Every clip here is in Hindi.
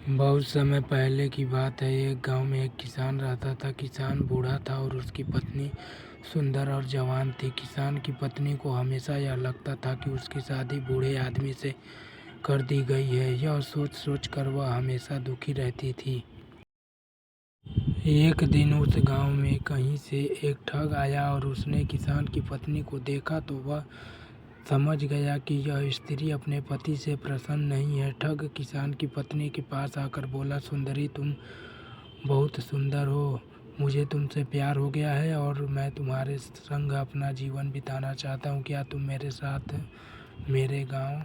बहुत समय पहले की बात है। एक गांव में एक किसान रहता था। किसान बूढ़ा था और उसकी पत्नी सुंदर और जवान थी। किसान की पत्नी को हमेशा यह लगता था कि उसकी शादी बूढ़े आदमी से कर दी गई है। यह सोच सोच कर वह हमेशा दुखी रहती थी। एक दिन उस गांव में कहीं से एक ठग आया और उसने किसान की पत्नी को देखा तो वह समझ गया कि यह स्त्री अपने पति से प्रसन्न नहीं है। ठग किसान की पत्नी के पास आकर बोला, सुंदरी, तुम बहुत सुंदर हो। मुझे तुमसे प्यार हो गया है और मैं तुम्हारे संग अपना जीवन बिताना चाहता हूँ। क्या तुम मेरे साथ मेरे गांव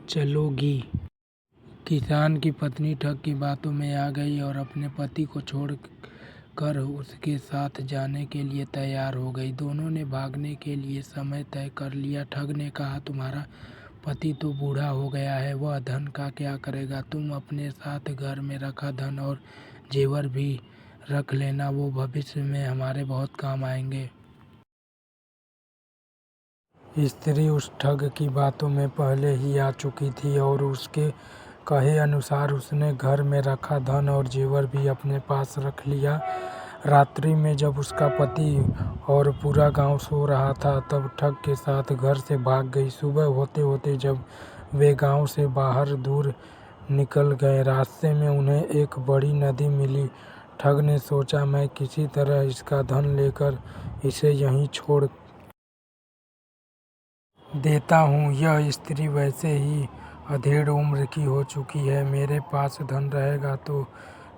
चलोगी? किसान की पत्नी ठग की बातों में आ गई और अपने पति को छोड़कर उसके साथ जाने के लिए तैयार हो गई। दोनों ने भागने के लिए समय तय कर लिया। ठग ने कहा, तुम्हारा पति तो बूढ़ा हो गया है, वह धन का क्या करेगा? तुम अपने साथ घर में रखा धन और जेवर भी रख लेना, वो भविष्य में हमारे बहुत काम आएंगे। स्त्री उस ठग की बातों में पहले ही आ चुकी थी और उसके कहे अनुसार उसने घर में रखा धन और जेवर भी अपने पास रख लिया। रात्रि में जब उसका पति और पूरा गांव सो रहा था तब ठग के साथ घर से भाग गई। सुबह होते होते जब वे गांव से बाहर दूर निकल गए, रास्ते में उन्हें एक बड़ी नदी मिली। ठग ने सोचा, मैं किसी तरह इसका धन लेकर इसे यहीं छोड़ देता हूँ। यह स्त्री वैसे ही अधेड़ उम्र की हो चुकी है। मेरे पास धन रहेगा तो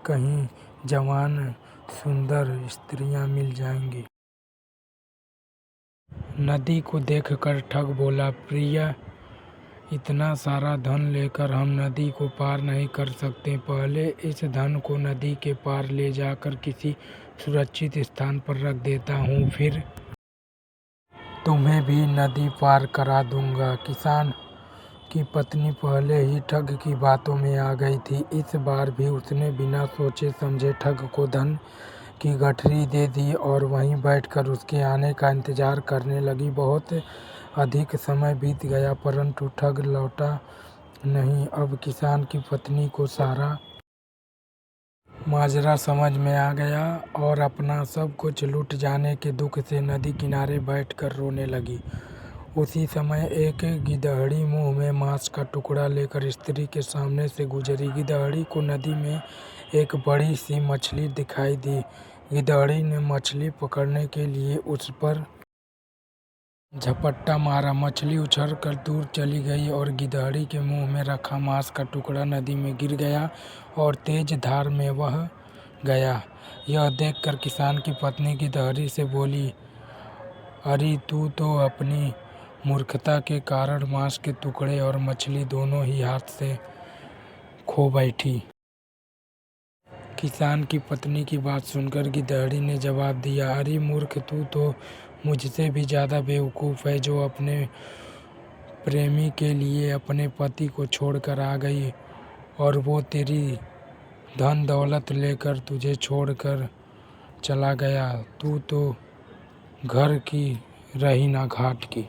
कहीं जवान सुंदर स्त्रियाँ मिल जाएंगी। नदी को देखकर ठग बोला, प्रिय, इतना सारा धन लेकर हम नदी को पार नहीं कर सकते। पहले इस धन को नदी के पार ले जाकर किसी सुरक्षित स्थान पर रख देता हूँ, फिर तुम्हें भी नदी पार करा दूंगा। किसान की पत्नी पहले ही ठग की बातों में आ गई थी। इस बार भी उसने बिना सोचे समझे ठग को धन की गठरी दे दी और वहीं बैठकर उसके आने का इंतजार करने लगी। बहुत अधिक समय बीत गया परंतु ठग लौटा नहीं। अब किसान की पत्नी को सारा माजरा समझ में आ गया और अपना सब कुछ लूट जाने के दुख से नदी किनारे बैठकर रोने लगी। उसी समय एक गिदहड़ी मुंह में मांस का टुकड़ा लेकर स्त्री के सामने से गुजरी। गिदहड़ी को नदी में एक बड़ी सी मछली दिखाई दी। गिदहड़ी ने मछली पकड़ने के लिए उस पर झपट्टा मारा। मछली उछलकर दूर चली गई और गिदहड़ी के मुंह में रखा मांस का टुकड़ा नदी में गिर गया और तेज धार में बह गया। यह देखकर किसान की पत्नी गिदहड़ी से बोली, अरे तू तो अपनी मूर्खता के कारण मांस के टुकड़े और मछली दोनों ही हाथ से खो बैठी। किसान की पत्नी की बात सुनकर गिदहड़ी ने जवाब दिया, अरे मूर्ख, तू तो मुझसे भी ज़्यादा बेवकूफ़ है जो अपने प्रेमी के लिए अपने पति को छोड़कर आ गई और वो तेरी धन दौलत लेकर तुझे छोड़कर चला गया। तू तो घर की रही ना घाट की।